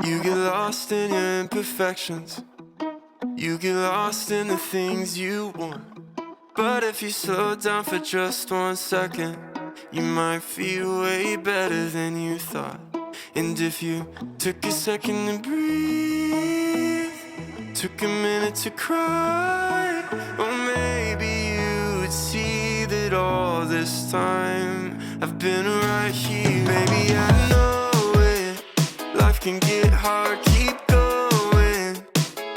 You get lost in your imperfections. You get lost in the things you want. But if you slow down for just 1 second, you might feel way better than you thought. And if you took a second to breathe, took a minute to cry, well, maybe you would see that all this time I've been right here. Baby, I know it. Life can get hard, keep going.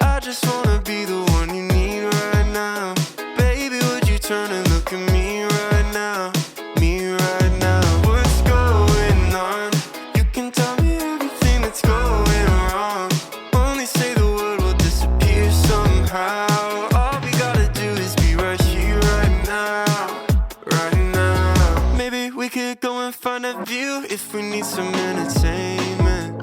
I just wanna be the one you need right now. Baby, would you turn and look at me right now? Me right now. What's going on? You can tell me everything that's going wrong. Only say the word will disappear somehow. All we gotta do is be right here, right now. Right now. Maybe we could go and find a view if we need some entertainment.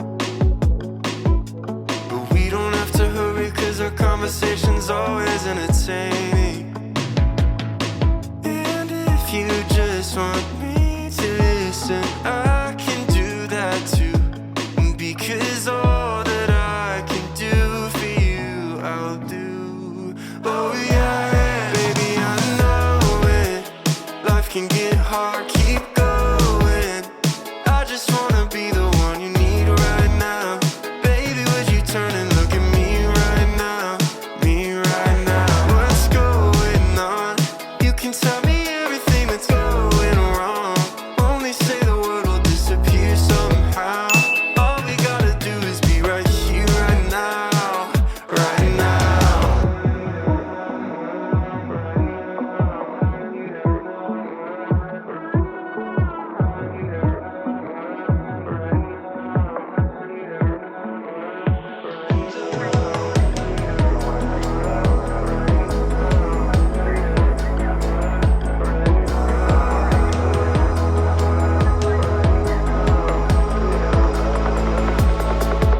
But we don't have to hurry, cause our conversation's always entertaining. And if you just want me to listen, I can do that too. Because all that I can do for you, I'll do. Oh yeah, baby, I know it. Life can get hard, keep going. I just wanna be the one you need right now. Baby, would you turn and look at me right now? Me right now. What's going on? You can tell me everything that's going wrong. Only say the word will disappear somehow. All we gotta do is be right here, right now. Right now.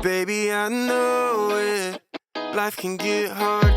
Baby, I know it. Life can get hard,